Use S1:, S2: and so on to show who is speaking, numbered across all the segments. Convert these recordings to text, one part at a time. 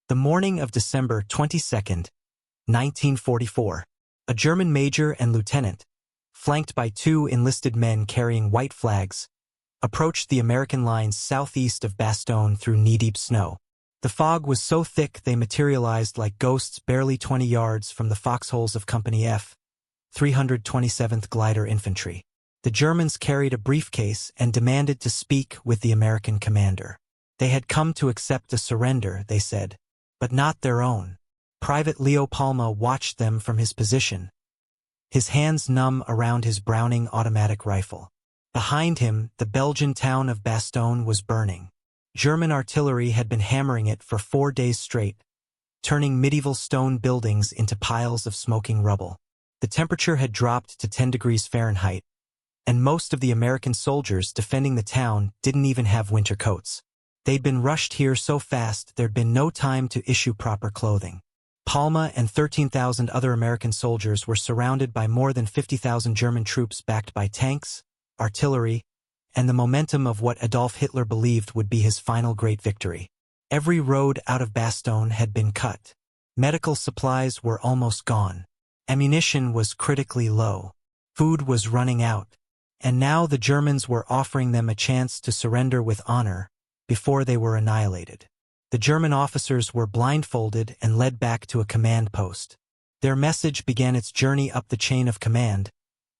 S1: The morning of December 22nd, 1944, a German major and lieutenant, flanked by two enlisted men carrying white flags, approached the American lines southeast of Bastogne through knee-deep snow. The fog was so thick they materialized like ghosts barely 20 yards from the foxholes of Company F, 327th Glider Infantry. The Germans carried a briefcase and demanded to speak with the American commander. They had come to accept a surrender, they said, but not their own. Private Leo Palma watched them from his position, his hands numb around his Browning automatic rifle. Behind him, the Belgian town of Bastogne was burning. German artillery had been hammering it for 4 days straight, turning medieval stone buildings into piles of smoking rubble. The temperature had dropped to 10 degrees Fahrenheit, and most of the American soldiers defending the town didn't even have winter coats. They'd been rushed here so fast there'd been no time to issue proper clothing. Palma and 13,000 other American soldiers were surrounded by more than 50,000 German troops backed by tanks, artillery, and the momentum of what Adolf Hitler believed would be his final great victory. Every road out of Bastogne had been cut. Medical supplies were almost gone. Ammunition was critically low. Food was running out. And now the Germans were offering them a chance to surrender with honor before they were annihilated. The German officers were blindfolded and led back to a command post. Their message began its journey up the chain of command,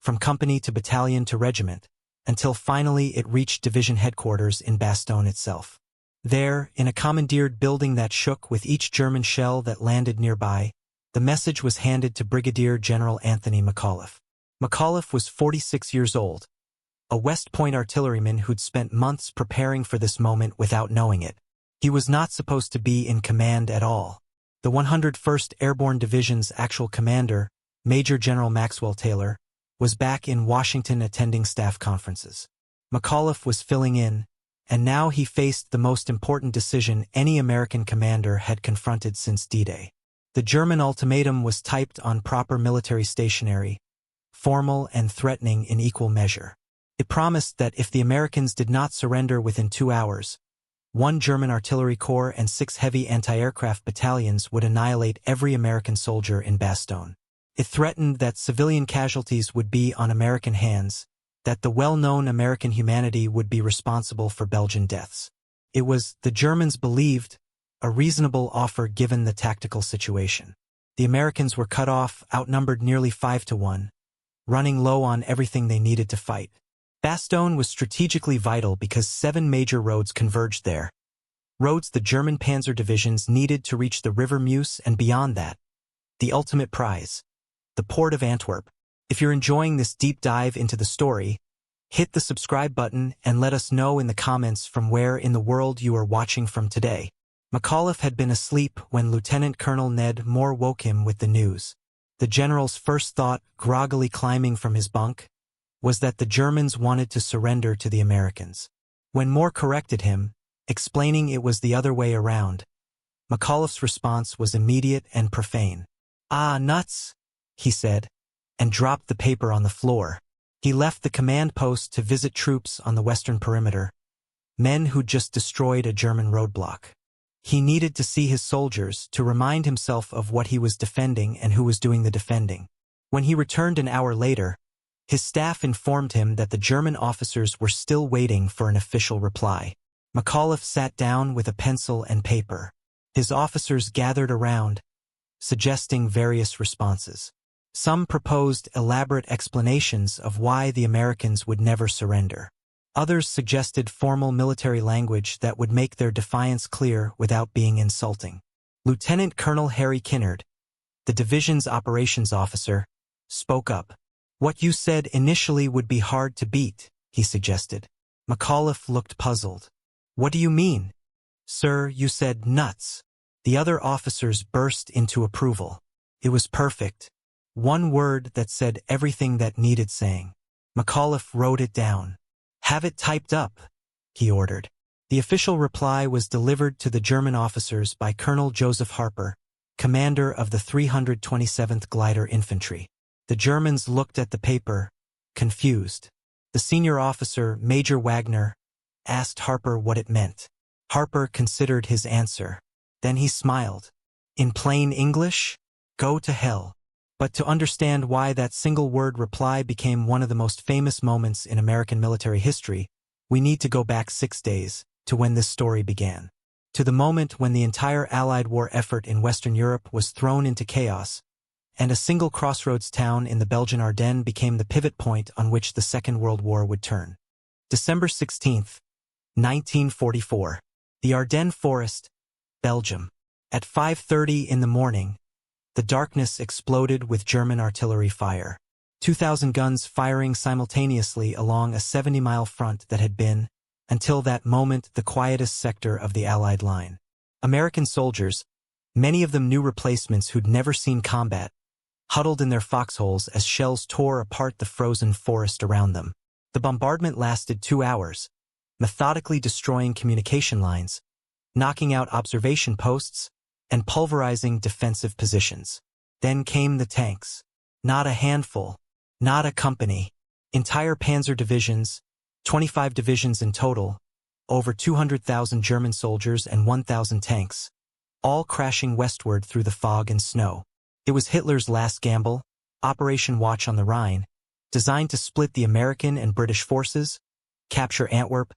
S1: from company to battalion to regiment, until finally it reached division headquarters in Bastogne itself. There, in a commandeered building that shook with each German shell that landed nearby, the message was handed to Brigadier General Anthony McAuliffe. McAuliffe was 46 years old, a West Point artilleryman who'd spent months preparing for this moment without knowing it. He was not supposed to be in command at all. The 101st Airborne Division's actual commander, Major General Maxwell Taylor, was back in Washington attending staff conferences. McAuliffe was filling in, and now he faced the most important decision any American commander had confronted since D-Day. The German ultimatum was typed on proper military stationery, formal and threatening in equal measure. It promised that if the Americans did not surrender within 2 hours, 1 German artillery corps and 6 heavy anti-aircraft battalions would annihilate every American soldier in Bastogne. It threatened that civilian casualties would be on American hands, that the well-known American humanity would be responsible for Belgian deaths. It was, the Germans believed, a reasonable offer given the tactical situation. The Americans were cut off, outnumbered nearly 5-1, running low on everything they needed to fight. Bastogne was strategically vital because 7 major roads converged there. Roads the German panzer divisions needed to reach the River Meuse and beyond that. The ultimate prize. The port of Antwerp. If you're enjoying this deep dive into the story, hit the subscribe button and let us know in the comments from where in the world you are watching from today. McAuliffe had been asleep when Lieutenant Colonel Ned Moore woke him with the news. The general's first thought, groggily climbing from his bunk, was that the Germans wanted to surrender to the Americans. When Moore corrected him, explaining it was the other way around, McAuliffe's response was immediate and profane. "Ah, nuts," he said, and dropped the paper on the floor. He left the command post to visit troops on the western perimeter, men who'd just destroyed a German roadblock. He needed to see his soldiers to remind himself of what he was defending and who was doing the defending. When he returned an hour later, his staff informed him that the German officers were still waiting for an official reply. McAuliffe sat down with a pencil and paper. His officers gathered around, suggesting various responses. Some proposed elaborate explanations of why the Americans would never surrender. Others suggested formal military language that would make their defiance clear without being insulting. Lieutenant Colonel Harry Kinnard, the division's operations officer, spoke up. "What you said initially would be hard to beat," he suggested. McAuliffe looked puzzled. "What do you mean?" "Sir, you said nuts." The other officers burst into approval. It was perfect. One word that said everything that needed saying. McAuliffe wrote it down. "Have it typed up," he ordered. The official reply was delivered to the German officers by Colonel Joseph Harper, commander of the 327th Glider Infantry. The Germans looked at the paper, confused. The senior officer, Major Wagner, asked Harper what it meant. Harper considered his answer. Then he smiled. In plain English, go to hell. But to understand why that single word reply became one of the most famous moments in American military history, we need to go back 6 days, to when this story began. To the moment when the entire Allied war effort in Western Europe was thrown into chaos, and a single crossroads town in the Belgian Ardennes became the pivot point on which the Second World War would turn. December 16, 1944. The Ardennes Forest, Belgium. At 5:30 in the morning, the darkness exploded with German artillery fire. 2,000 guns firing simultaneously along a 70-mile front that had been, until that moment, the quietest sector of the Allied line. American soldiers, many of them new replacements who'd never seen combat, huddled in their foxholes as shells tore apart the frozen forest around them. The bombardment lasted 2 hours, methodically destroying communication lines, knocking out observation posts, and pulverizing defensive positions. Then came the tanks. Not a handful, not a company. Entire panzer divisions, 25 divisions in total, over 200,000 German soldiers and 1,000 tanks, all crashing westward through the fog and snow. It was Hitler's last gamble, Operation Watch on the Rhine, designed to split the American and British forces, capture Antwerp,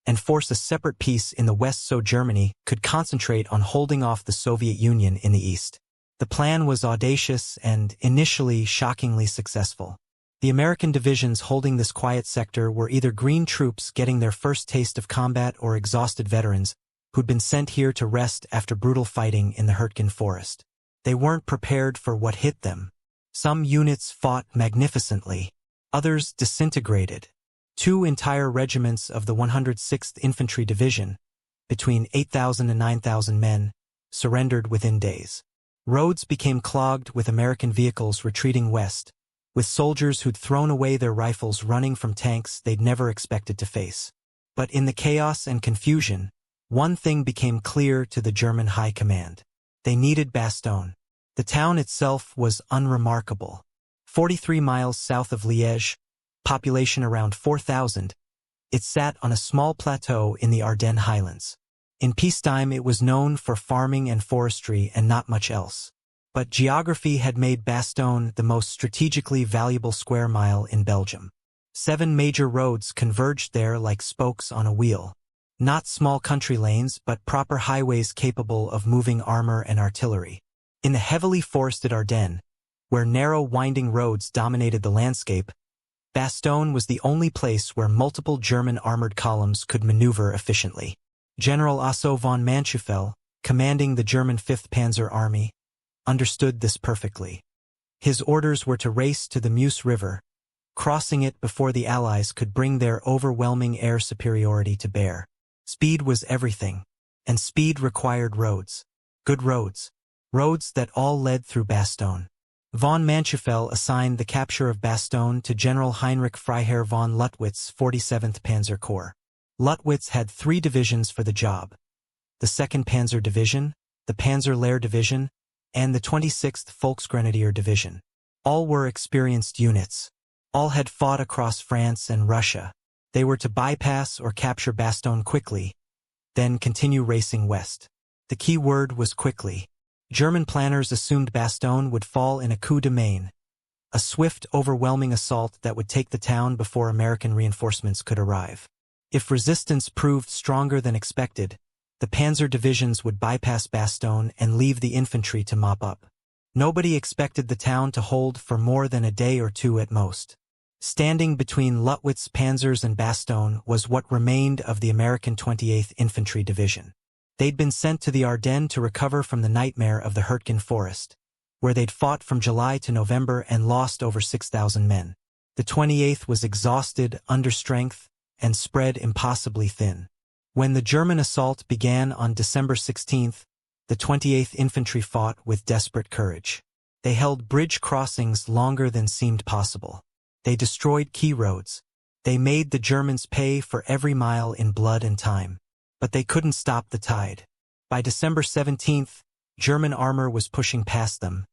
S1: and force a separate peace in the West so Germany could concentrate on holding off the Soviet Union in the East. The plan was audacious and, initially, shockingly successful. The American divisions holding this quiet sector were either green troops getting their first taste of combat or exhausted veterans who'd been sent here to rest after brutal fighting in the Hurtgen forest. They weren't prepared for what hit them. Some units fought magnificently. Others disintegrated. 2 entire regiments of the 106th Infantry Division, between 8,000 and 9,000 men, surrendered within days. Roads became clogged with American vehicles retreating west, with soldiers who'd thrown away their rifles running from tanks they'd never expected to face. But in the chaos and confusion, one thing became clear to the German high command. They needed Bastogne. The town itself was unremarkable. 43 miles south of Liège, population around 4,000, it sat on a small plateau in the Ardennes highlands. In peacetime it was known for farming and forestry and not much else. But geography had made Bastogne the most strategically valuable square mile in Belgium. 7 major roads converged there like spokes on a wheel. Not small country lanes, but proper highways capable of moving armor and artillery. In the heavily forested Ardennes, where narrow winding roads dominated the landscape, Bastogne was the only place where multiple German armored columns could maneuver efficiently. General Otto von Manteuffel, commanding the German 5th Panzer Army, understood this perfectly. His orders were to race to the Meuse River, crossing it before the Allies could bring their overwhelming air superiority to bear. Speed was everything, and speed required roads. Good roads. Roads that all led through Bastogne. Von Manteuffel assigned the capture of Bastogne to General Heinrich Freiherr von Luttwitz' 47th Panzer Corps. Luttwitz had 3 divisions for the job: the 2nd Panzer Division, the Panzer-Lehr Division, and the 26th Volksgrenadier Division. All were experienced units. All had fought across France and Russia. They were to bypass or capture Bastogne quickly, then continue racing west. The key word was quickly. German planners assumed Bastogne would fall in a coup de main, a swift, overwhelming assault that would take the town before American reinforcements could arrive. If resistance proved stronger than expected, the panzer divisions would bypass Bastogne and leave the infantry to mop up. Nobody expected the town to hold for more than a day or 2 at most. Standing between Luttwitz's panzers and Bastogne was what remained of the American 28th Infantry Division. They'd been sent to the Ardennes to recover from the nightmare of the Hurtgen forest, where they'd fought from July to November and lost over 6,000 men. The 28th was exhausted, under strength, and spread impossibly thin. When the German assault began on December 16th, the 28th Infantry fought with desperate courage. They held bridge crossings longer than seemed possible. They destroyed key roads. They made the Germans pay for every mile in blood and time. But they couldn't stop the tide. By December 17th, German armor was pushing past them,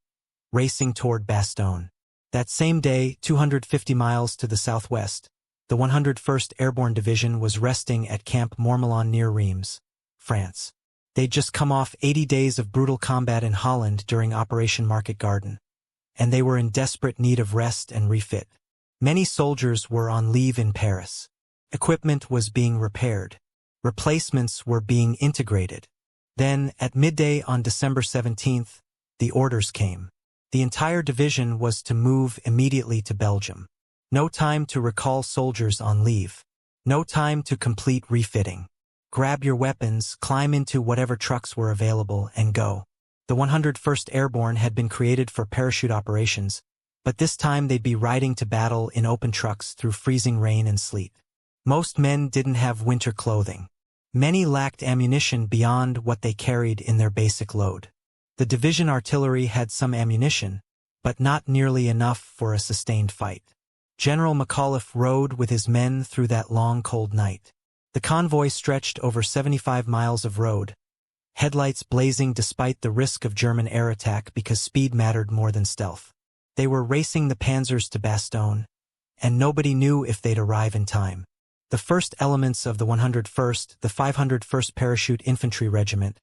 S1: racing toward Bastogne. That same day, 250 miles to the southwest, the 101st Airborne Division was resting at Camp Mormelon near Reims, France. They'd just come off 80 days of brutal combat in Holland during Operation Market Garden, and they were in desperate need of rest and refit. Many soldiers were on leave in Paris. Equipment was being repaired. Replacements were being integrated. Then, at midday on December 17th, the orders came. The entire division was to move immediately to Belgium. No time to recall soldiers on leave. No time to complete refitting. Grab your weapons, climb into whatever trucks were available, and go. The 101st Airborne had been created for parachute operations, but this time they'd be riding to battle in open trucks through freezing rain and sleet. Most men didn't have winter clothing. Many lacked ammunition beyond what they carried in their basic load. The division artillery had some ammunition, but not nearly enough for a sustained fight. General McAuliffe rode with his men through that long, cold night. The convoy stretched over 75 miles of road, headlights blazing despite the risk of German air attack because speed mattered more than stealth. They were racing the panzers to Bastogne, and nobody knew if they'd arrive in time. The first elements of the 101st, the 501st Parachute Infantry Regiment,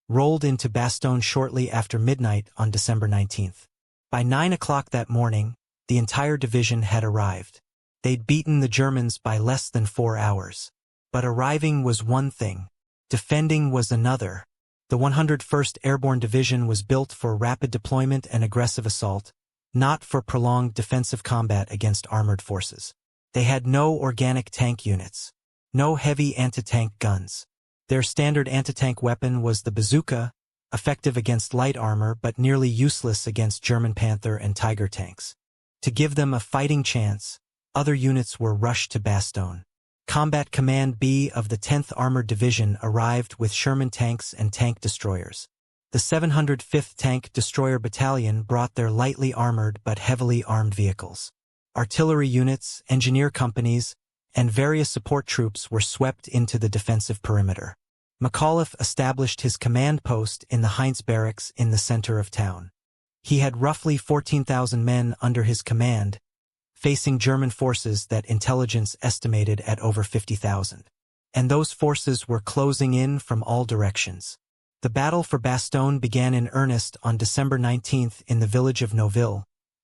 S1: rolled into Bastogne shortly after midnight on December 19th. By 9 o'clock that morning, the entire division had arrived. They'd beaten the Germans by less than 4 hours. But arriving was one thing. Defending was another. The 101st Airborne Division was built for rapid deployment and aggressive assault, not for prolonged defensive combat against armored forces. They had no organic tank units, no heavy anti-tank guns. Their standard anti-tank weapon was the bazooka, effective against light armor but nearly useless against German Panther and Tiger tanks. To give them a fighting chance, other units were rushed to Bastogne. Combat Command B of the 10th Armored Division arrived with Sherman tanks and tank destroyers. The 705th Tank Destroyer Battalion brought their lightly armored but heavily armed vehicles. Artillery units, engineer companies, and various support troops were swept into the defensive perimeter. McAuliffe established his command post in the Heinz Barracks in the center of town. He had roughly 14,000 men under his command, facing German forces that intelligence estimated at over 50,000. And those forces were closing in from all directions. The battle for Bastogne began in earnest on December 19th in the village of Noville,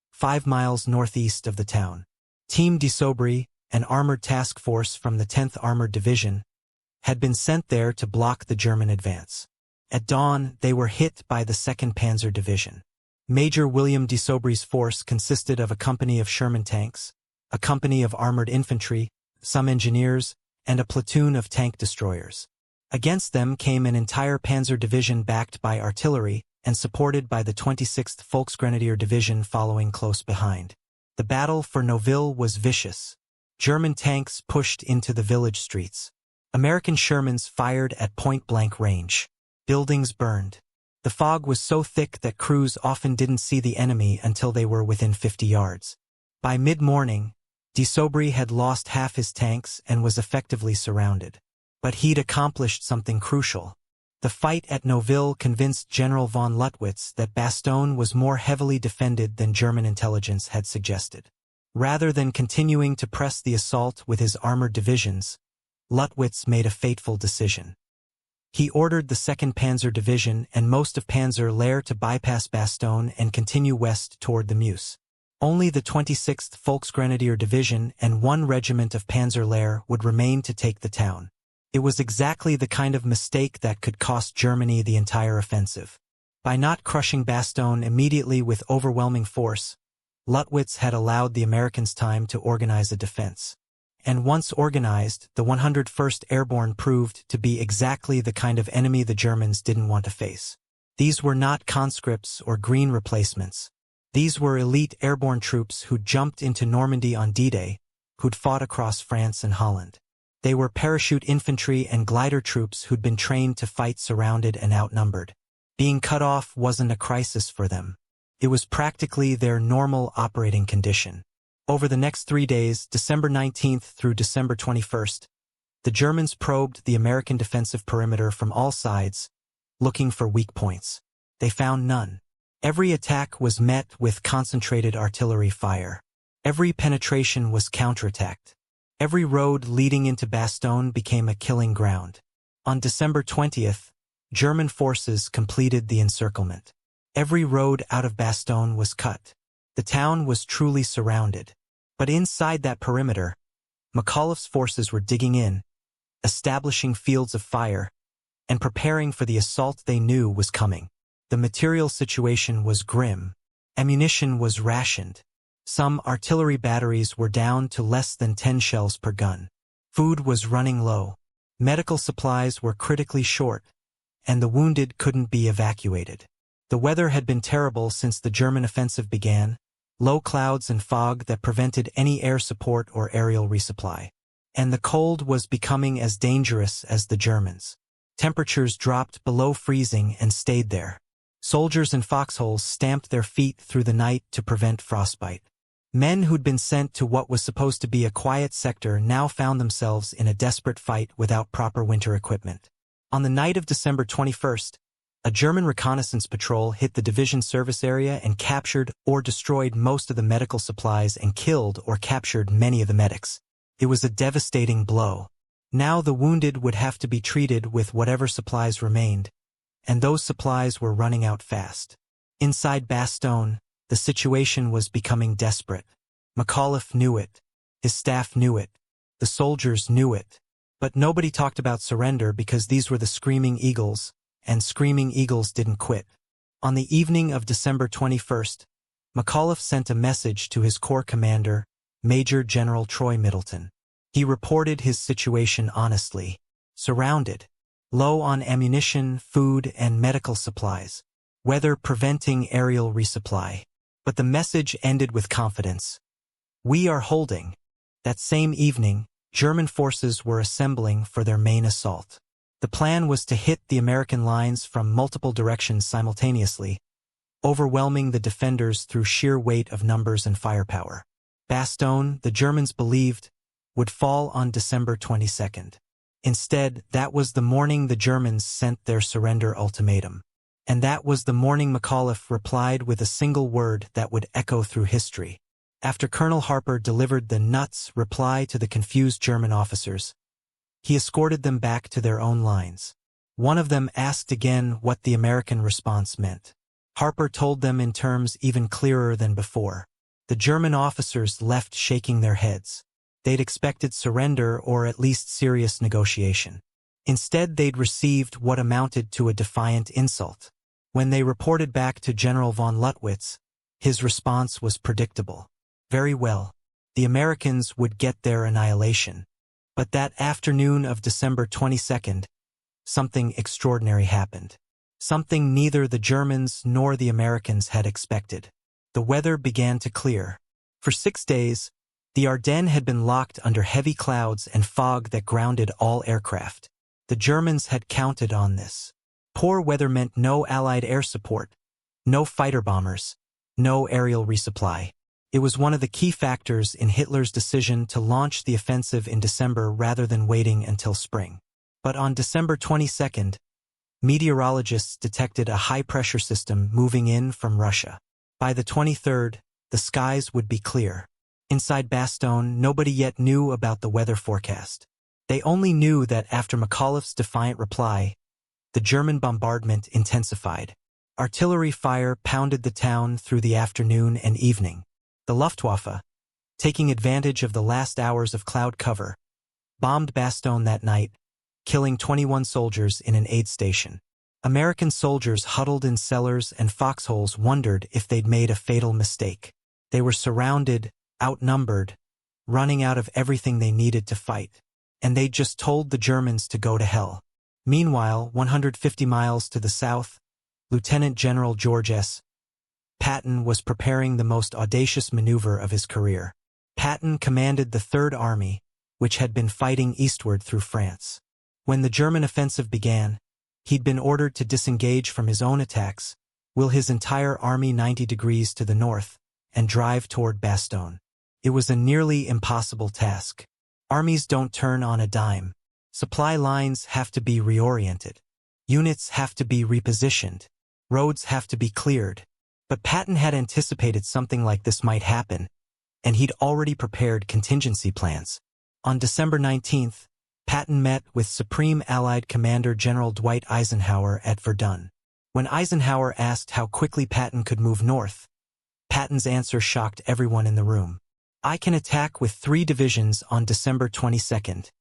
S1: 5 miles northeast of the town. Team de Sobry, an armored task force from the 10th Armored Division, had been sent there to block the German advance. At dawn, they were hit by the 2nd Panzer Division. Major William de Sobry's force consisted of a company of Sherman tanks, a company of armored infantry, some engineers, and a platoon of tank destroyers. Against them came an entire Panzer Division backed by artillery and supported by the 26th Volksgrenadier Division following close behind. The battle for Noville was vicious. German tanks pushed into the village streets. American Shermans fired at point-blank range. Buildings burned. The fog was so thick that crews often didn't see the enemy until they were within 50 yards. By mid-morning, de Sobry had lost half his tanks and was effectively surrounded. But he'd accomplished something crucial. The fight at Noville convinced General von Luttwitz that Bastogne was more heavily defended than German intelligence had suggested. Rather than continuing to press the assault with his armored divisions, Luttwitz made a fateful decision. He ordered the 2nd Panzer Division and most of Panzer Lehr to bypass Bastogne and continue west toward the Meuse. Only the 26th Volksgrenadier Division and 1 regiment of Panzer Lehr would remain to take the town. It was exactly the kind of mistake that could cost Germany the entire offensive. By not crushing Bastogne immediately with overwhelming force, Luttwitz had allowed the Americans time to organize a defense. And once organized, the 101st Airborne proved to be exactly the kind of enemy the Germans didn't want to face. These were not conscripts or green replacements. These were elite airborne troops who'd jumped into Normandy on D-Day, who'd fought across France and Holland. They were parachute infantry and glider troops who'd been trained to fight surrounded and outnumbered. Being cut off wasn't a crisis for them. It was practically their normal operating condition. Over the next 3 days, December 19th through December 21st, the Germans probed the American defensive perimeter from all sides, looking for weak points. They found none. Every attack was met with concentrated artillery fire. Every penetration was counterattacked. Every road leading into Bastogne became a killing ground. On December 20th, German forces completed the encirclement. Every road out of Bastogne was cut. The town was truly surrounded. But inside that perimeter, McAuliffe's forces were digging in, establishing fields of fire, and preparing for the assault they knew was coming. The material situation was grim. Ammunition was rationed. Some artillery batteries were down to less than 10 shells per gun. Food was running low. Medical supplies were critically short, and the wounded couldn't be evacuated. The weather had been terrible since the German offensive began, low clouds and fog that prevented any air support or aerial resupply. And the cold was becoming as dangerous as the Germans. Temperatures dropped below freezing and stayed there. Soldiers in foxholes stamped their feet through the night to prevent frostbite. Men who'd been sent to what was supposed to be a quiet sector now found themselves in a desperate fight without proper winter equipment. On the night of December 21st, a German reconnaissance patrol hit the division service area and captured or destroyed most of the medical supplies and killed or captured many of the medics. It was a devastating blow. Now the wounded would have to be treated with whatever supplies remained, and those supplies were running out fast. Inside Bastogne, the situation was becoming desperate. McAuliffe knew it. His staff knew it. The soldiers knew it. But nobody talked about surrender because these were the Screaming Eagles, and Screaming Eagles didn't quit. On the evening of December 21st, McAuliffe sent a message to his corps commander, Major General Troy Middleton. He reported his situation honestly. Surrounded. Low on ammunition, food, and medical supplies. Weather preventing aerial resupply. But the message ended with confidence. We are holding. That same evening, German forces were assembling for their main assault. The plan was to hit the American lines from multiple directions simultaneously, overwhelming the defenders through sheer weight of numbers and firepower. Bastogne, the Germans believed, would fall on December 22nd. Instead, that was the morning the Germans sent their surrender ultimatum. And that was the morning McAuliffe replied with a single word that would echo through history. After Colonel Harper delivered the nuts reply to the confused German officers, he escorted them back to their own lines. One of them asked again what the American response meant. Harper told them in terms even clearer than before. The German officers left shaking their heads. They'd expected surrender or at least serious negotiation. Instead, they'd received what amounted to a defiant insult. When they reported back to General von Luttwitz, his response was predictable. Very well. The Americans would get their annihilation. But that afternoon of December 22nd, something extraordinary happened. Something neither the Germans nor the Americans had expected. The weather began to clear. For 6 days, the Ardennes had been locked under heavy clouds and fog that grounded all aircraft. The Germans had counted on this. Poor weather meant no Allied air support, no fighter bombers, no aerial resupply. It was one of the key factors in Hitler's decision to launch the offensive in December rather than waiting until spring. But on December 22nd, meteorologists detected a high-pressure system moving in from Russia. By the 23rd, the skies would be clear. Inside Bastogne, nobody yet knew about the weather forecast. They only knew that after McAuliffe's defiant reply, the German bombardment intensified. Artillery fire pounded the town through the afternoon and evening. The Luftwaffe, taking advantage of the last hours of cloud cover, bombed Bastogne that night, killing 21 soldiers in an aid station. American soldiers huddled in cellars and foxholes wondered if they'd made a fatal mistake. They were surrounded, outnumbered, running out of everything they needed to fight. And they'd just told the Germans to go to hell. Meanwhile, 150 miles to the south, Lieutenant General George S. Patton was preparing the most audacious maneuver of his career. Patton commanded the Third Army, which had been fighting eastward through France. When the German offensive began, he'd been ordered to disengage from his own attacks, wheel his entire army 90 degrees to the north, and drive toward Bastogne. It was a nearly impossible task. Armies don't turn on a dime. Supply lines have to be reoriented. Units have to be repositioned. Roads have to be cleared. But Patton had anticipated something like this might happen, and he'd already prepared contingency plans. On December 19th, Patton met with Supreme Allied Commander General Dwight Eisenhower at Verdun. When Eisenhower asked how quickly Patton could move north, Patton's answer shocked everyone in the room. "I can attack with 3 divisions on December 22nd,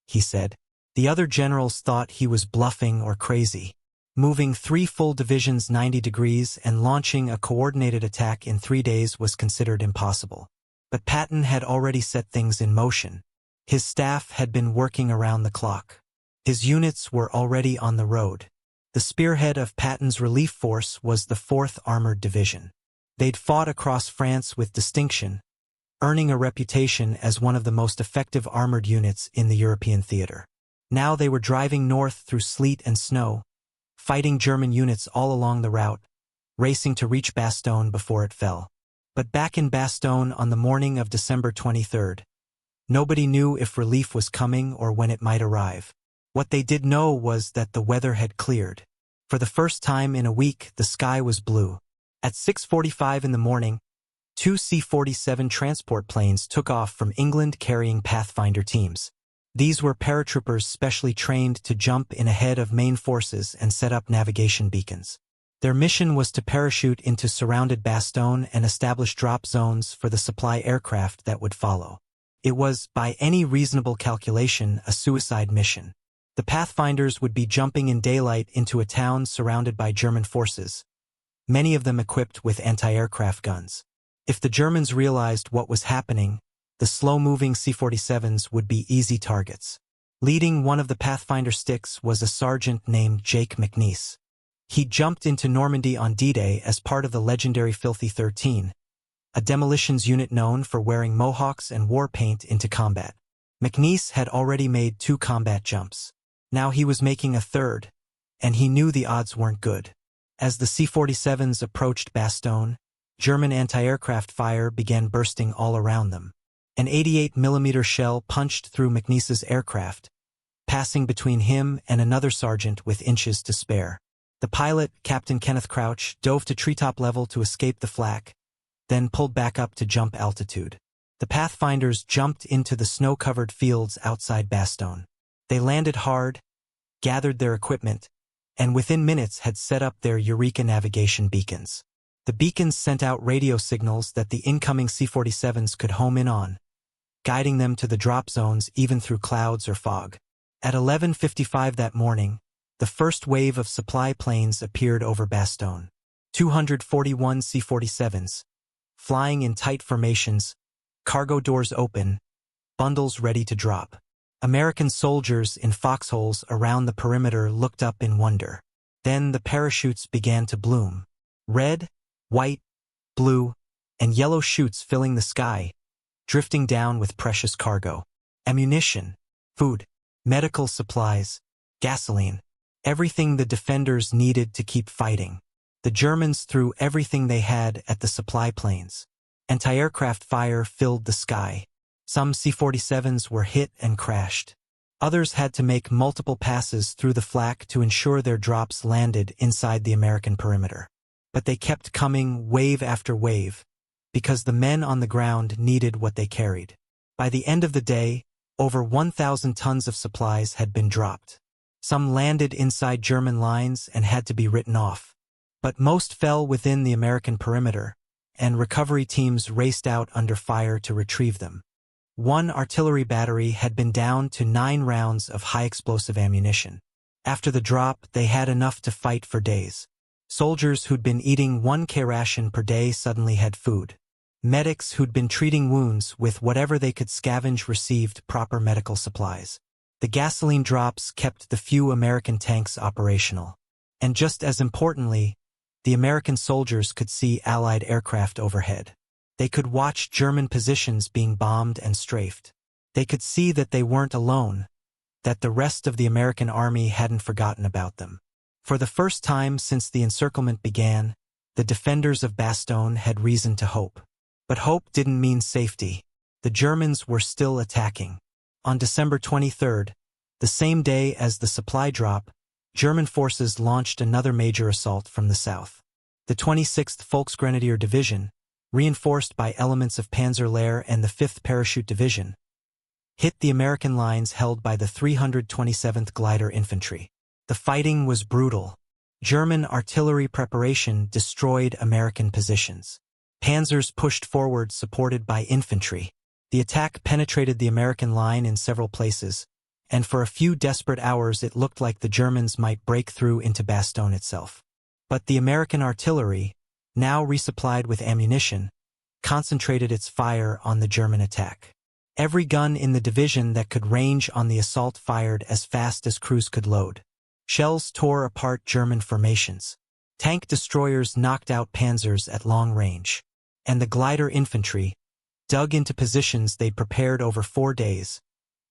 S1: he said. The other generals thought he was bluffing or crazy. Moving 3 full divisions 90 degrees and launching a coordinated attack in 3 days was considered impossible. But Patton had already set things in motion. His staff had been working around the clock. His units were already on the road. The spearhead of Patton's relief force was the 4th Armored Division. They'd fought across France with distinction, earning a reputation as one of the most effective armored units in the European theater. Now they were driving north through sleet and snow, fighting German units all along the route, racing to reach Bastogne before it fell. But back in Bastogne on the morning of December 23rd, nobody knew if relief was coming or when it might arrive. What they did know was that the weather had cleared. For the first time in a week, the sky was blue. At 6:45 in the morning, 2 C-47 transport planes took off from England carrying Pathfinder teams. These were paratroopers specially trained to jump in ahead of main forces and set up navigation beacons. Their mission was to parachute into surrounded Bastogne and establish drop zones for the supply aircraft that would follow. It was, by any reasonable calculation, a suicide mission. The Pathfinders would be jumping in daylight into a town surrounded by German forces, many of them equipped with anti-aircraft guns. If the Germans realized what was happening, the slow-moving C-47s would be easy targets. Leading one of the Pathfinder sticks was a sergeant named Jake McNeice. He jumped into Normandy on D-Day as part of the legendary Filthy 13, a demolitions unit known for wearing mohawks and war paint into combat. McNeice had already made 2 combat jumps. Now he was making a 3rd, and he knew the odds weren't good. As the C-47s approached Bastogne, German anti-aircraft fire began bursting all around them. An 88mm shell punched through McNeice's aircraft, passing between him and another sergeant with inches to spare. The pilot, Captain Kenneth Crouch, dove to treetop level to escape the flak, then pulled back up to jump altitude. The Pathfinders jumped into the snow-covered fields outside Bastogne. They landed hard, gathered their equipment, and within minutes had set up their Eureka navigation beacons. The beacons sent out radio signals that the incoming C-47s could home in on, guiding them to the drop zones even through clouds or fog. At 11:55 that morning, the first wave of supply planes appeared over Bastogne. 241 C-47s, flying in tight formations, cargo doors open, bundles ready to drop. American soldiers in foxholes around the perimeter looked up in wonder. Then the parachutes began to bloom. Red, white, blue, and yellow chutes filling the sky, drifting down with precious cargo. Ammunition, food, medical supplies, gasoline, everything the defenders needed to keep fighting. The Germans threw everything they had at the supply planes. Anti-aircraft fire filled the sky. Some C-47s were hit and crashed. Others had to make multiple passes through the flak to ensure their drops landed inside the American perimeter. But they kept coming wave after wave, because the men on the ground needed what they carried. By the end of the day, over 1,000 tons of supplies had been dropped. Some landed inside German lines and had to be written off. But most fell within the American perimeter, and recovery teams raced out under fire to retrieve them. One artillery battery had been down to 9 rounds of high-explosive ammunition. After the drop, they had enough to fight for days. Soldiers who'd been eating 1K ration per day suddenly had food. Medics who'd been treating wounds with whatever they could scavenge received proper medical supplies. The gasoline drops kept the few American tanks operational. And just as importantly, the American soldiers could see Allied aircraft overhead. They could watch German positions being bombed and strafed. They could see that they weren't alone, that the rest of the American army hadn't forgotten about them. For the first time since the encirclement began, the defenders of Bastogne had reason to hope. But hope didn't mean safety. The Germans were still attacking. On December 23rd, the same day as the supply drop, German forces launched another major assault from the south. The 26th Volksgrenadier Division, reinforced by elements of Panzer Lehr and the 5th Parachute Division, hit the American lines held by the 327th Glider Infantry. The fighting was brutal. German artillery preparation destroyed American positions. Panzers pushed forward supported by infantry. The attack penetrated the American line in several places, and for a few desperate hours it looked like the Germans might break through into Bastogne itself. But the American artillery, now resupplied with ammunition, concentrated its fire on the German attack. Every gun in the division that could range on the assault fired as fast as crews could load. Shells tore apart German formations. Tank destroyers knocked out panzers at long range. And the glider infantry, dug into positions they'd prepared over 4 days,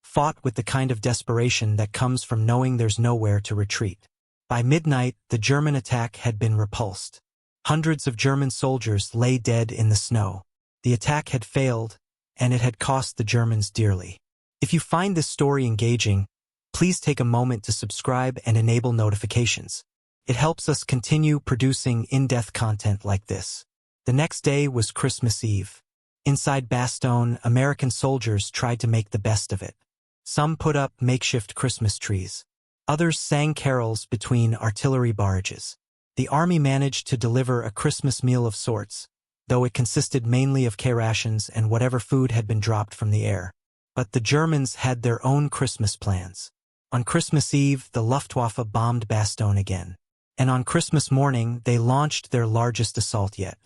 S1: fought with the kind of desperation that comes from knowing there's nowhere to retreat. By midnight, the German attack had been repulsed. Hundreds of German soldiers lay dead in the snow. The attack had failed, and it had cost the Germans dearly. If you find this story engaging, please take a moment to subscribe and enable notifications. It helps us continue producing in-depth content like this. The next day was Christmas Eve. Inside Bastogne, American soldiers tried to make the best of it. Some put up makeshift Christmas trees. Others sang carols between artillery barrages. The army managed to deliver a Christmas meal of sorts, though it consisted mainly of K-rations and whatever food had been dropped from the air. But the Germans had their own Christmas plans. On Christmas Eve, the Luftwaffe bombed Bastogne again. And on Christmas morning, they launched their largest assault yet.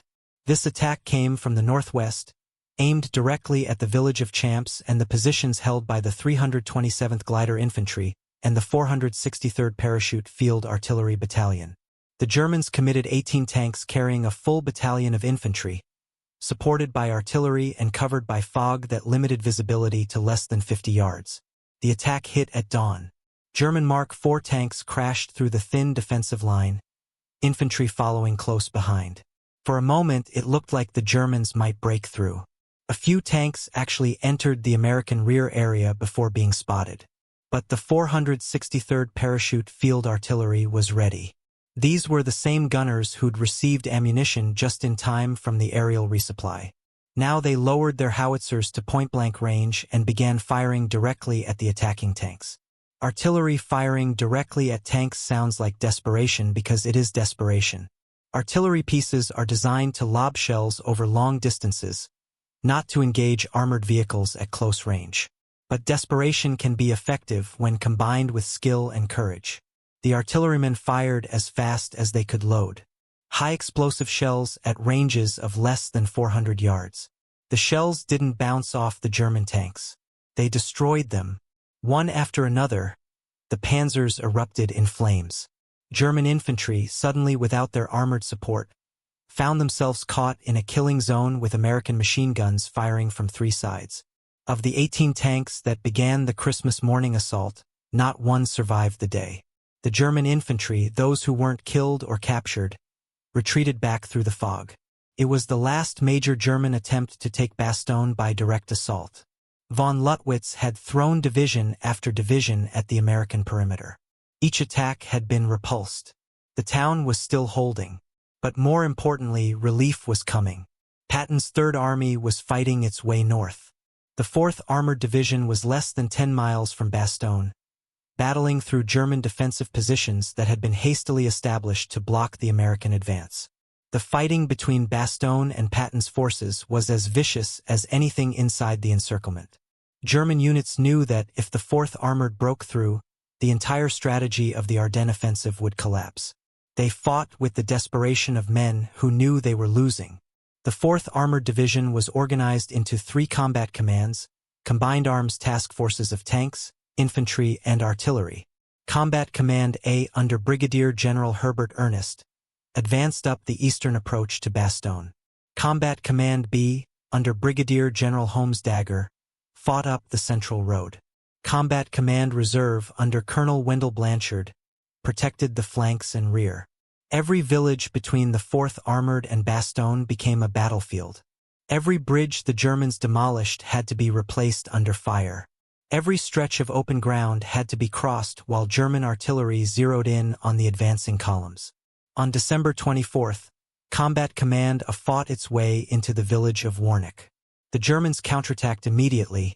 S1: This attack came from the northwest, aimed directly at the village of Champs and the positions held by the 327th Glider Infantry and the 463rd Parachute Field Artillery Battalion. The Germans committed 18 tanks carrying a full battalion of infantry, supported by artillery and covered by fog that limited visibility to less than 50 yards. The attack hit at dawn. German Mark IV tanks crashed through the thin defensive line, infantry following close behind. For a moment, it looked like the Germans might break through. A few tanks actually entered the American rear area before being spotted. But the 463rd Parachute Field Artillery was ready. These were the same gunners who'd received ammunition just in time from the aerial resupply. Now they lowered their howitzers to point-blank range and began firing directly at the attacking tanks. Artillery firing directly at tanks sounds like desperation because it is desperation. Artillery pieces are designed to lob shells over long distances, not to engage armored vehicles at close range. But desperation can be effective when combined with skill and courage. The artillerymen fired as fast as they could load. High explosive shells at ranges of less than 400 yards. The shells didn't bounce off the German tanks. They destroyed them. One after another, the panzers erupted in flames. German infantry, suddenly without their armored support, found themselves caught in a killing zone with American machine guns firing from 3 sides. Of the 18 tanks that began the Christmas morning assault, not one survived the day. The German infantry, those who weren't killed or captured, retreated back through the fog. It was the last major German attempt to take Bastogne by direct assault. Von Luttwitz had thrown division after division at the American perimeter. Each attack had been repulsed. The town was still holding. But more importantly, relief was coming. Patton's Third Army was fighting its way north. The 4th Armored Division was less than 10 miles from Bastogne, battling through German defensive positions that had been hastily established to block the American advance. The fighting between Bastogne and Patton's forces was as vicious as anything inside the encirclement. German units knew that if the 4th Armored broke through, the entire strategy of the Ardennes offensive would collapse. They fought with the desperation of men who knew they were losing. The 4th Armored Division was organized into 3 combat commands, combined arms task forces of tanks, infantry, and artillery. Combat Command A under Brigadier General Herbert Ernest advanced up the eastern approach to Bastogne. Combat Command B under Brigadier General Holmes Dagger fought up the central road. Combat Command Reserve under Colonel Wendell Blanchard protected the flanks and rear. Every village between the 4th Armored and Bastogne became a battlefield. Every bridge the Germans demolished had to be replaced under fire. Every stretch of open ground had to be crossed while German artillery zeroed in on the advancing columns. On December 24th, Combat Command A fought its way into the village of Warnock. The Germans counterattacked immediately,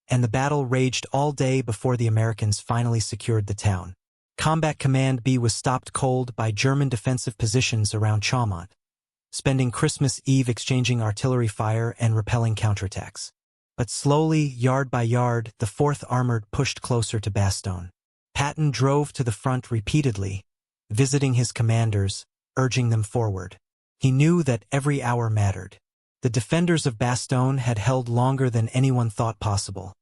S1: and the battle raged all day before the Americans finally secured the town. Combat Command B was stopped cold by German defensive positions around Chaumont, spending Christmas Eve exchanging artillery fire and repelling counterattacks. But slowly, yard by yard, the 4th Armored pushed closer to Bastogne. Patton drove to the front repeatedly, visiting his commanders, urging them forward. He knew that every hour mattered. The defenders of Bastogne had held longer than anyone thought possible,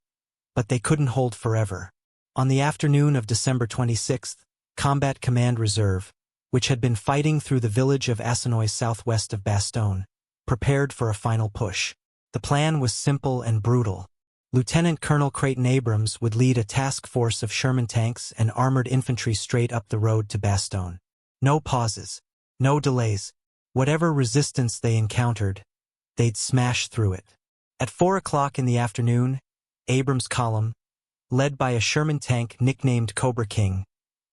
S1: but they couldn't hold forever. On the afternoon of December 26th, Combat Command Reserve, which had been fighting through the village of Assenois southwest of Bastogne, prepared for a final push. The plan was simple and brutal. Lieutenant Colonel Creighton Abrams would lead a task force of Sherman tanks and armored infantry straight up the road to Bastogne. No pauses, no delays. Whatever resistance they encountered, they'd smash through it. At 4 o'clock in the afternoon, Abrams' column, led by a Sherman tank nicknamed Cobra King,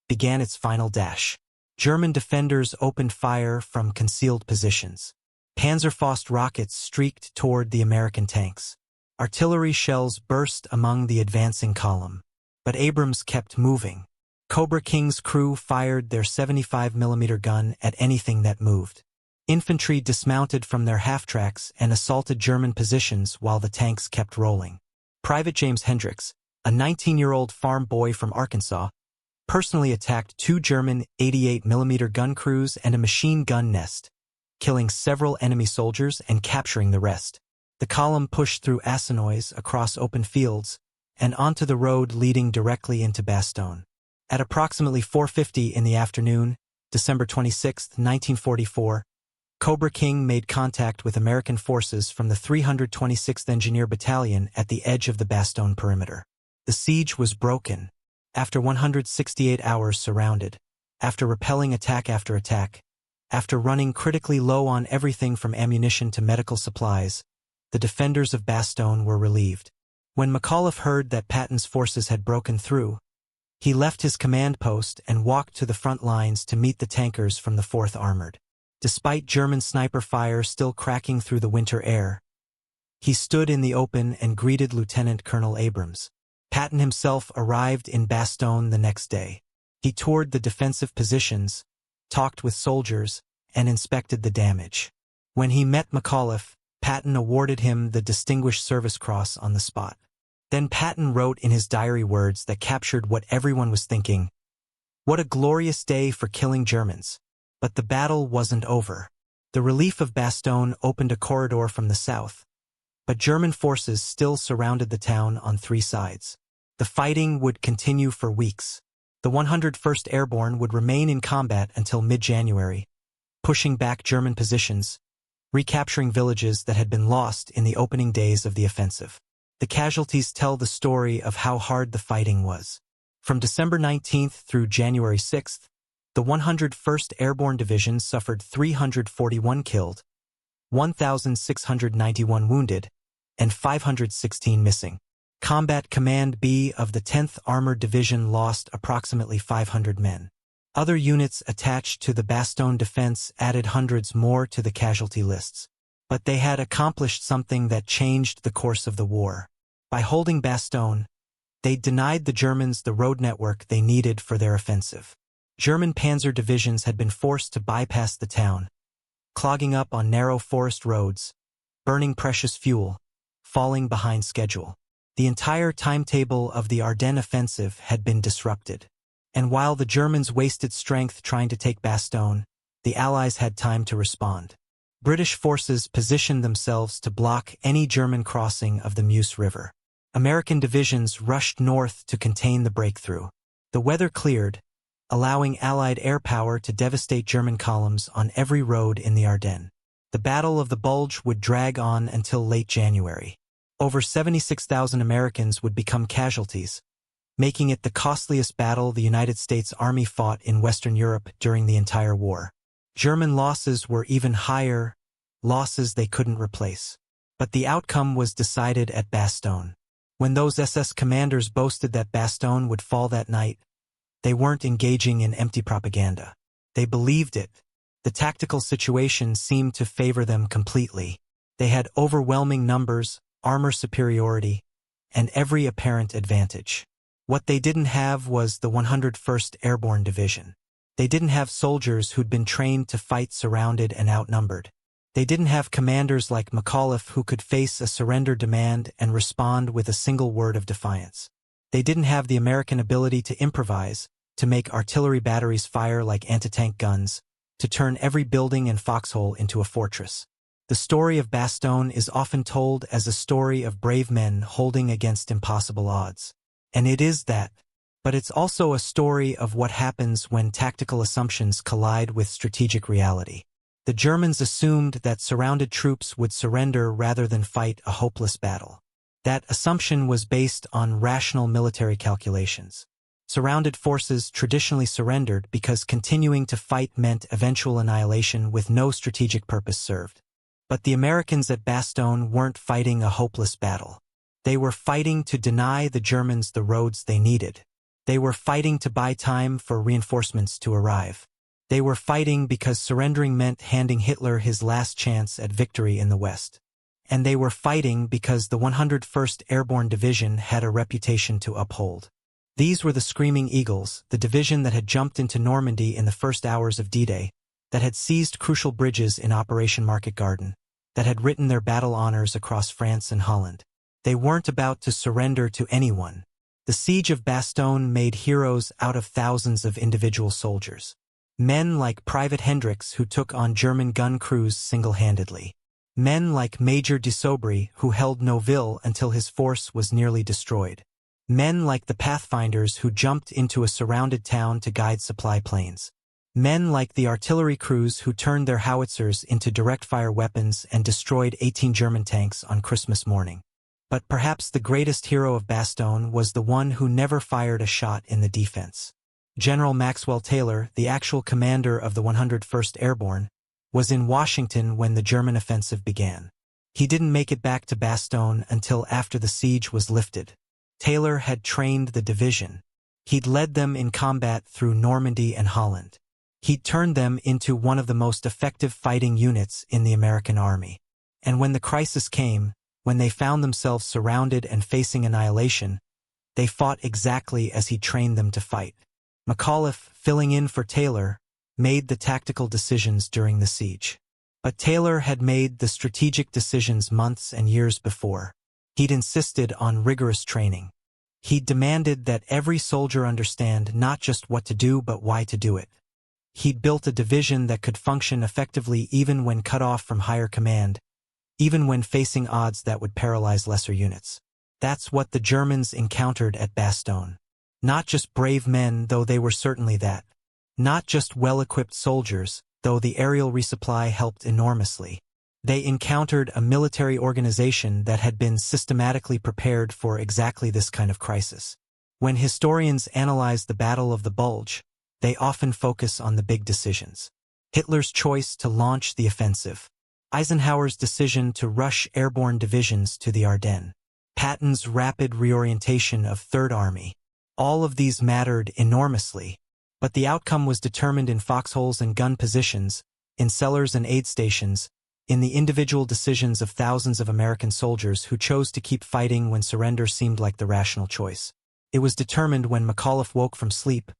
S1: began its final dash. German defenders opened fire from concealed positions. Panzerfaust rockets streaked toward the American tanks. Artillery shells burst among the advancing column. But Abrams kept moving. Cobra King's crew fired their 75mm gun at anything that moved. Infantry dismounted from their half-tracks and assaulted German positions while the tanks kept rolling. Private James Hendricks, a 19-year-old farm boy from Arkansas, personally attacked 2 German 88mm gun crews and a machine gun nest, killing several enemy soldiers and capturing the rest. The column pushed through Assenois across open fields and onto the road leading directly into Bastogne. At approximately 4:50 in the afternoon, December 26, 1944, Cobra King made contact with American forces from the 326th Engineer Battalion at the edge of the Bastogne perimeter. The siege was broken. After 168 hours surrounded, after repelling attack after attack, after running critically low on everything from ammunition to medical supplies, the defenders of Bastogne were relieved. When McAuliffe heard that Patton's forces had broken through, he left his command post and walked to the front lines to meet the tankers from the 4th Armored. Despite German sniper fire still cracking through the winter air, he stood in the open and greeted Lieutenant Colonel Abrams. Patton himself arrived in Bastogne the next day. He toured the defensive positions, talked with soldiers, and inspected the damage. When he met McAuliffe, Patton awarded him the Distinguished Service Cross on the spot. Then Patton wrote in his diary words that captured what everyone was thinking. "What a glorious day for killing Germans." But the battle wasn't over. The relief of Bastogne opened a corridor from the south, but German forces still surrounded the town on 3 sides. The fighting would continue for weeks. The 101st Airborne would remain in combat until mid-January, pushing back German positions, recapturing villages that had been lost in the opening days of the offensive. The casualties tell the story of how hard the fighting was. From December 19th through January 6th, the 101st Airborne Division suffered 341 killed, 1,691 wounded, and 516 missing. Combat Command B of the 10th Armored Division lost approximately 500 men. Other units attached to the Bastogne defense added hundreds more to the casualty lists. But they had accomplished something that changed the course of the war. By holding Bastogne, they denied the Germans the road network they needed for their offensive. German panzer divisions had been forced to bypass the town, clogging up on narrow forest roads, burning precious fuel, falling behind schedule. The entire timetable of the Ardennes offensive had been disrupted. And while the Germans wasted strength trying to take Bastogne, the Allies had time to respond. British forces positioned themselves to block any German crossing of the Meuse River. American divisions rushed north to contain the breakthrough. The weather cleared, allowing Allied air power to devastate German columns on every road in the Ardennes. The Battle of the Bulge would drag on until late January. Over 76,000 Americans would become casualties, making it the costliest battle the United States Army fought in Western Europe during the entire war. German losses were even higher, losses they couldn't replace. But the outcome was decided at Bastogne. When those SS commanders boasted that Bastogne would fall that night, they weren't engaging in empty propaganda. They believed it. The tactical situation seemed to favor them completely. They had overwhelming numbers, armor superiority, and every apparent advantage. What they didn't have was the 101st Airborne Division. They didn't have soldiers who'd been trained to fight surrounded and outnumbered. They didn't have commanders like McAuliffe who could face a surrender demand and respond with a single word of defiance. They didn't have the American ability to improvise, to make artillery batteries fire like anti-tank guns, to turn every building and foxhole into a fortress. The story of Bastogne is often told as a story of brave men holding against impossible odds. And it is that. But it's also a story of what happens when tactical assumptions collide with strategic reality. The Germans assumed that surrounded troops would surrender rather than fight a hopeless battle. That assumption was based on rational military calculations. Surrounded forces traditionally surrendered because continuing to fight meant eventual annihilation with no strategic purpose served. But the Americans at Bastogne weren't fighting a hopeless battle. They were fighting to deny the Germans the roads they needed. They were fighting to buy time for reinforcements to arrive. They were fighting because surrendering meant handing Hitler his last chance at victory in the West. And they were fighting because the 101st Airborne Division had a reputation to uphold. These were the Screaming Eagles, the division that had jumped into Normandy in the first hours of D-Day, that had seized crucial bridges in Operation Market Garden, that had written their battle honors across France and Holland. They weren't about to surrender to anyone. The siege of Bastogne made heroes out of thousands of individual soldiers. Men like Private Hendricks who took on German gun crews single-handedly. Men like Major de Sobry who held Nouville until his force was nearly destroyed. Men like the Pathfinders who jumped into a surrounded town to guide supply planes. Men like the artillery crews who turned their howitzers into direct-fire weapons and destroyed 18 German tanks on Christmas morning. But perhaps the greatest hero of Bastogne was the one who never fired a shot in the defense. General Maxwell Taylor, the actual commander of the 101st Airborne, was in Washington when the German offensive began. He didn't make it back to Bastogne until after the siege was lifted. Taylor had trained the division. He'd led them in combat through Normandy and Holland. He'd turned them into one of the most effective fighting units in the American Army. And when the crisis came, when they found themselves surrounded and facing annihilation, they fought exactly as he trained them to fight. McAuliffe, filling in for Taylor, made the tactical decisions during the siege. But Taylor had made the strategic decisions months and years before. He'd insisted on rigorous training. He'd demanded that every soldier understand not just what to do but why to do it. He'd built a division that could function effectively even when cut off from higher command, even when facing odds that would paralyze lesser units. That's what the Germans encountered at Bastogne. Not just brave men, though they were certainly that. Not just well-equipped soldiers, though the aerial resupply helped enormously. They encountered a military organization that had been systematically prepared for exactly this kind of crisis. When historians analyze the Battle of the Bulge, they often focus on the big decisions. Hitler's choice to launch the offensive. Eisenhower's decision to rush airborne divisions to the Ardennes. Patton's rapid reorientation of Third Army. All of these mattered enormously. But the outcome was determined in foxholes and gun positions, in cellars and aid stations, in the individual decisions of thousands of American soldiers who chose to keep fighting when surrender seemed like the rational choice. It was determined when McAuliffe woke from sleep,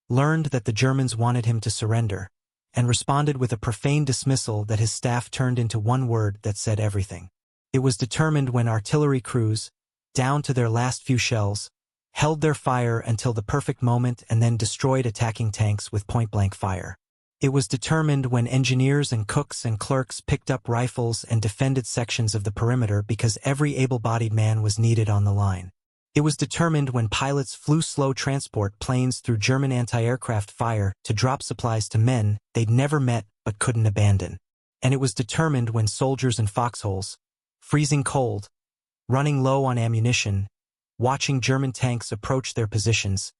S1: learned that the Germans wanted him to surrender, and responded with a profane dismissal that his staff turned into one word that said everything. It was determined when artillery crews, down to their last few shells, held their fire until the perfect moment and then destroyed attacking tanks with point-blank fire. It was determined when engineers and cooks and clerks picked up rifles and defended sections of the perimeter because every able-bodied man was needed on the line. It was determined when pilots flew slow transport planes through German anti-aircraft fire to drop supplies to men they'd never met but couldn't abandon. And it was determined when soldiers in foxholes, freezing cold, running low on ammunition, watching German tanks approach their positions,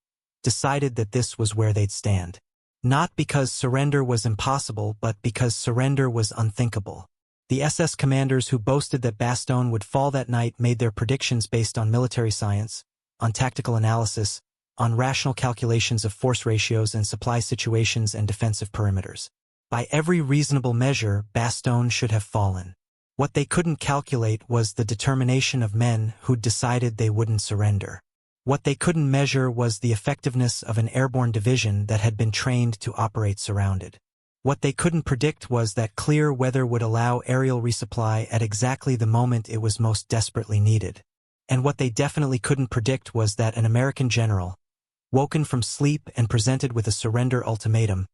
S1: decided that this was where they'd stand. Not because surrender was impossible, but because surrender was unthinkable. The SS commanders who boasted that Bastogne would fall that night made their predictions based on military science, on tactical analysis, on rational calculations of force ratios and supply situations and defensive perimeters. By every reasonable measure, Bastogne should have fallen. What they couldn't calculate was the determination of men who'd decided they wouldn't surrender. What they couldn't measure was the effectiveness of an airborne division that had been trained to operate surrounded. What they couldn't predict was that clear weather would allow aerial resupply at exactly the moment it was most desperately needed. And what they definitely couldn't predict was that an American general, woken from sleep and presented with a surrender ultimatum,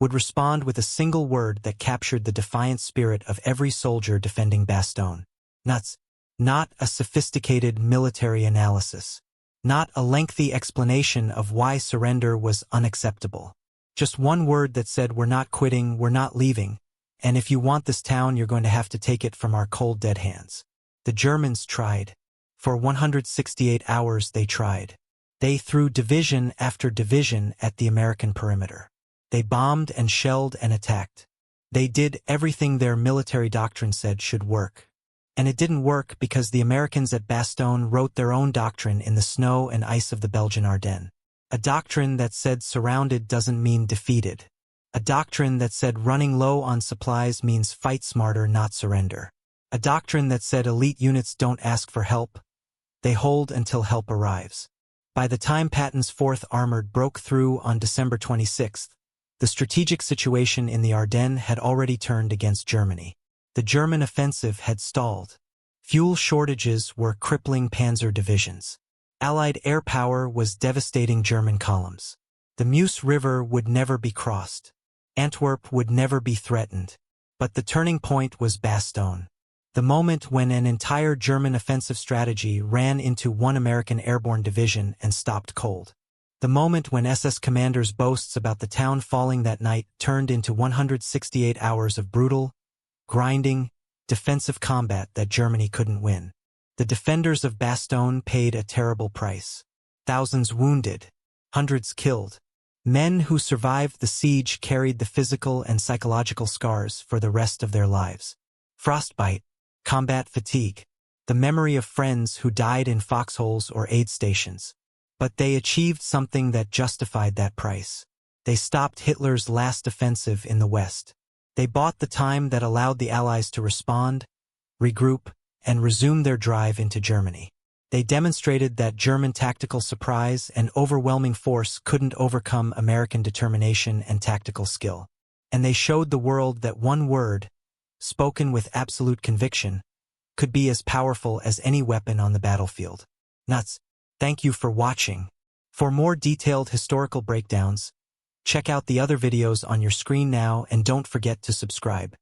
S1: would respond with a single word that captured the defiant spirit of every soldier defending Bastogne. Not a sophisticated military analysis. Not a lengthy explanation of why surrender was unacceptable. Just one word that said, "We're not quitting, we're not leaving, and if you want this town, you're going to have to take it from our cold dead hands." The Germans tried. For 168 hours they tried. They threw division after division at the American perimeter. They bombed and shelled and attacked. They did everything their military doctrine said should work. And it didn't work because the Americans at Bastogne wrote their own doctrine in the snow and ice of the Belgian Ardennes. A doctrine that said surrounded doesn't mean defeated. A doctrine that said running low on supplies means fight smarter, not surrender. A doctrine that said elite units don't ask for help, they hold until help arrives. By the time Patton's 4th Armored broke through on December 26th, the strategic situation in the Ardennes had already turned against Germany. The German offensive had stalled. Fuel shortages were crippling panzer divisions. Allied air power was devastating German columns. The Meuse River would never be crossed. Antwerp would never be threatened. But the turning point was Bastogne. The moment when an entire German offensive strategy ran into one American airborne division and stopped cold. The moment when SS commanders' boasts about the town falling that night turned into 168 hours of brutal, grinding, defensive combat that Germany couldn't win. The defenders of Bastogne paid a terrible price. Thousands wounded, hundreds killed. Men who survived the siege carried the physical and psychological scars for the rest of their lives. Frostbite, combat fatigue, the memory of friends who died in foxholes or aid stations. But they achieved something that justified that price. They stopped Hitler's last offensive in the West. They bought the time that allowed the Allies to respond, regroup, and resume their drive into Germany. They demonstrated that German tactical surprise and overwhelming force couldn't overcome American determination and tactical skill. And they showed the world that one word, spoken with absolute conviction, could be as powerful as any weapon on the battlefield. Thank you for watching. For more detailed historical breakdowns, check out the other videos on your screen now and don't forget to subscribe.